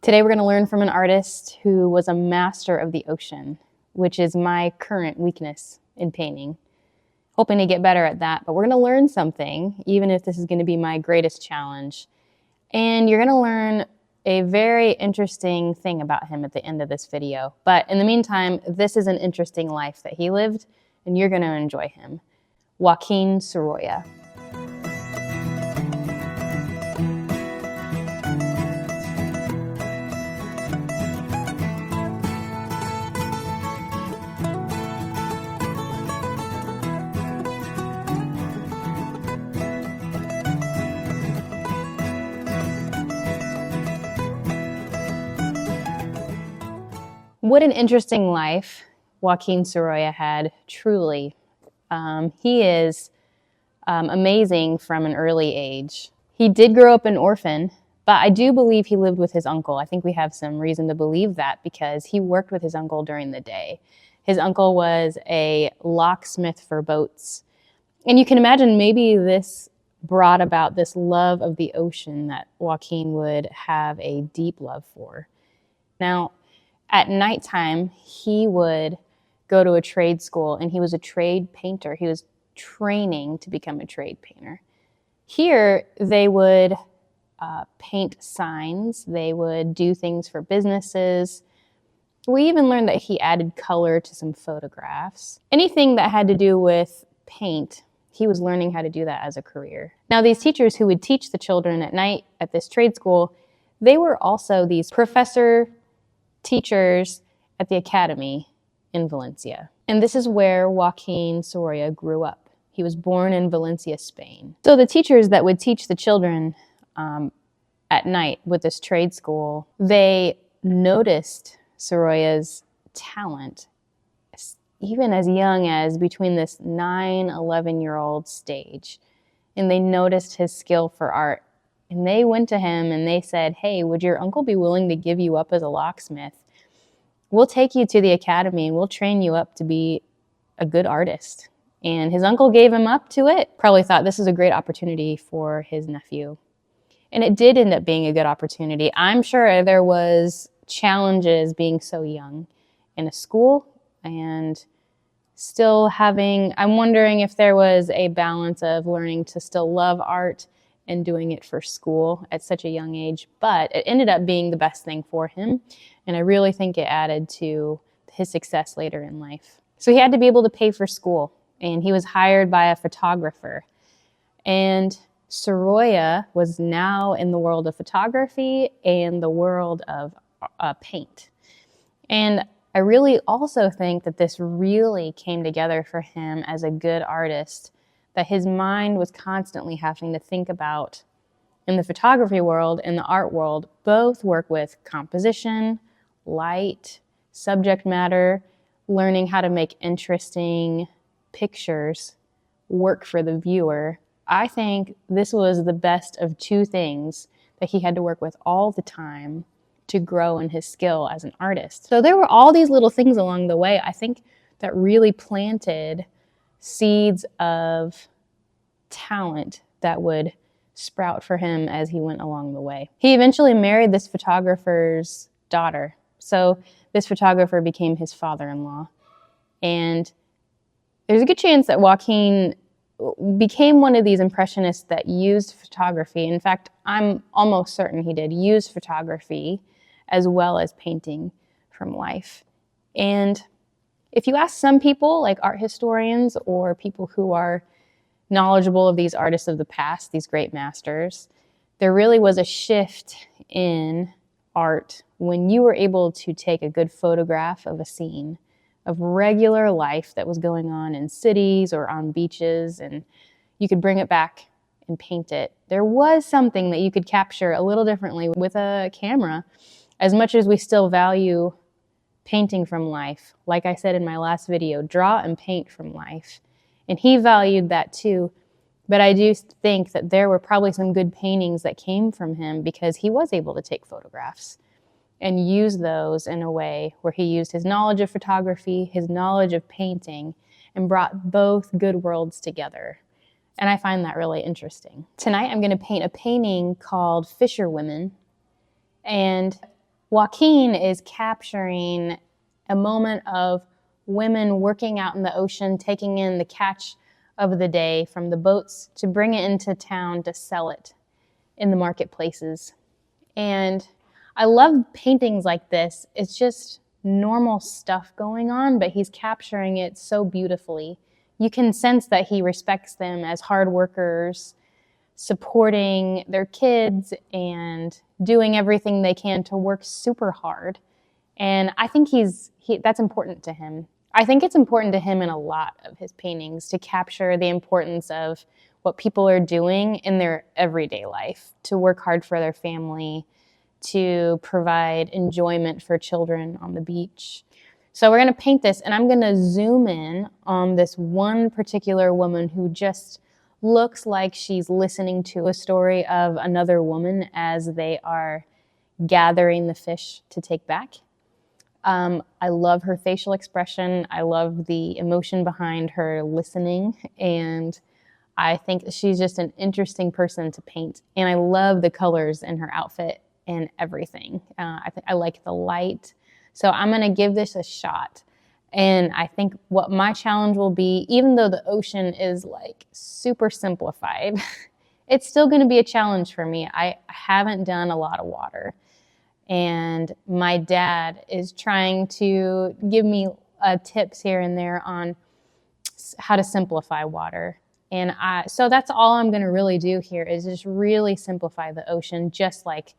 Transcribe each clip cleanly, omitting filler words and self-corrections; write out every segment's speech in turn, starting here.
Today we're going to learn from an artist who was a master of the ocean, which is my current weakness in painting. Hoping to get better at that, but we're going to learn something, even if this is going to be my greatest challenge. And you're going to learn a very interesting thing about him at the end of this video. But in the meantime, this is an interesting life that he lived, and you're going to enjoy him. Joaquin Sorolla. What an interesting life Joaquin Sorolla had, truly. He is amazing from an early age. He did grow up an orphan, but I do believe he lived with his uncle. I think we have some reason to believe that because he worked with his uncle during the day. His uncle was a locksmith for boats. And you can imagine maybe this brought about this love of the ocean that Joaquin would have a deep love for. Now, at nighttime, he would go to a trade school, and he was a trade painter. He was training to become a trade painter. Here, they would paint signs. They would do things for businesses. We even learned that he added color to some photographs. Anything that had to do with paint, he was learning how to do that as a career. Now, these teachers who would teach the children at night at this trade school, they were also these teachers at the academy in Valencia. And this is where Joaquin Sorolla grew up. He was born in Valencia, Spain. So the teachers that would teach the children at night with this trade school, they noticed Sorolla's talent even as young as between this 9, 11-year-old stage. And they noticed his skill for art. And they went to him and they said, "Hey, would your uncle be willing to give you up as a locksmith? We'll take you to the academy and we'll train you up to be a good artist." And his uncle gave him up to it. Probably thought this is a great opportunity for his nephew. And it did end up being a good opportunity. I'm sure there was challenges being so young in a school and still I'm wondering if there was a balance of learning to still love art and doing it for school at such a young age, but it ended up being the best thing for him, and I really think it added to his success later in life. So he had to be able to pay for school, and he was hired by a photographer, and Sorolla was now in the world of photography and the world of paint. And I really also think that this really came together for him as a good artist, that his mind was constantly having to think about, in the photography world and the art world, both work with composition, light, subject matter, learning how to make interesting pictures work for the viewer. I think this was the best of two things that he had to work with all the time to grow in his skill as an artist. So there were all these little things along the way, I think, that really planted seeds of talent that would sprout for him as he went along the way. He eventually married this photographer's daughter. So this photographer became his father-in-law. And there's a good chance that Joaquin became one of these impressionists that used photography. In fact, I'm almost certain he did use photography as well as painting from life. And if you ask some people, like art historians or people who are knowledgeable of these artists of the past, these great masters, there really was a shift in art when you were able to take a good photograph of a scene of regular life that was going on in cities or on beaches, and you could bring it back and paint it. There was something that you could capture a little differently with a camera, as much as we still value painting from life. Like I said in my last video, draw and paint from life. And he valued that too. But I do think that there were probably some good paintings that came from him because he was able to take photographs and use those in a way where he used his knowledge of photography, his knowledge of painting, and brought both good worlds together. And I find that really interesting. Tonight I'm going to paint a painting called Fisherwomen. And Joaquin is capturing a moment of women working out in the ocean, taking in the catch of the day from the boats to bring it into town to sell it in the marketplaces. And I love paintings like this. It's just normal stuff going on, but he's capturing it so beautifully. You can sense that he respects them as hard workers, supporting their kids and doing everything they can to work super hard. And I think that's important to him. I think it's important to him in a lot of his paintings to capture the importance of what people are doing in their everyday life, to work hard for their family, to provide enjoyment for children on the beach. So we're going to paint this, and I'm going to zoom in on this one particular woman who just looks like she's listening to a story of another woman as they are gathering the fish to take back. I love her facial expression. I love the emotion behind her listening, and I think she's just an interesting person to paint. And I love the colors in her outfit and everything. I like the light. So I'm going to give this a shot. And I think what my challenge will be, even though the ocean is like super simplified, it's still going to be a challenge for me. I haven't done a lot of water. And my dad is trying to give me tips here and there on how to simplify water. And so that's all I'm going to really do here is just really simplify the ocean, just like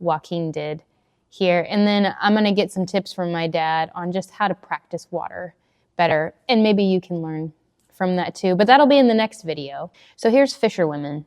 Joaquin did here. And then I'm going to get some tips from my dad on just how to practice water better. And maybe you can learn from that too. But that'll be in the next video. So here's Fisherwomen.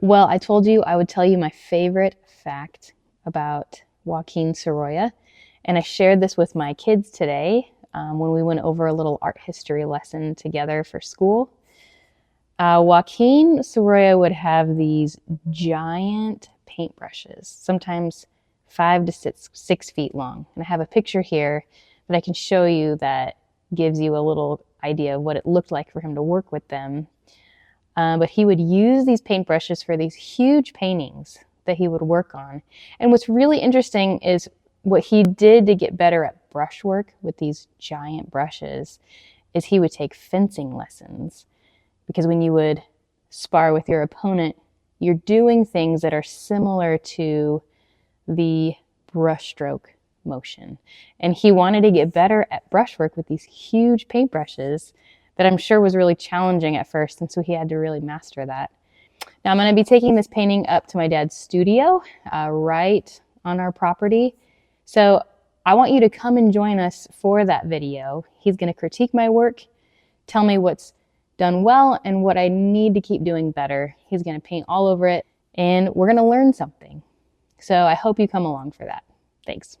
Well, I told you I would tell you my favorite fact about Joaquin Sorolla, and I shared this with my kids today when we went over a little art history lesson together for school. Joaquin Sorolla would have these giant paintbrushes, sometimes 5 to 6 feet long. And I have a picture here that I can show you that gives you a little idea of what it looked like for him to work with them. But he would use these paintbrushes for these huge paintings that he would work on. And what's really interesting is what he did to get better at brushwork with these giant brushes is he would take fencing lessons. Because when you would spar with your opponent, you're doing things that are similar to the brushstroke motion. And he wanted to get better at brushwork with these huge paintbrushes that I'm sure was really challenging at first, and so he had to really master that. Now I'm going to be taking this painting up to my dad's studio right on our property. So I want you to come and join us for that video. He's going to critique my work, tell me what's done well and what I need to keep doing better. He's going to paint all over it, and we're going to learn something. So I hope you come along for that. Thanks.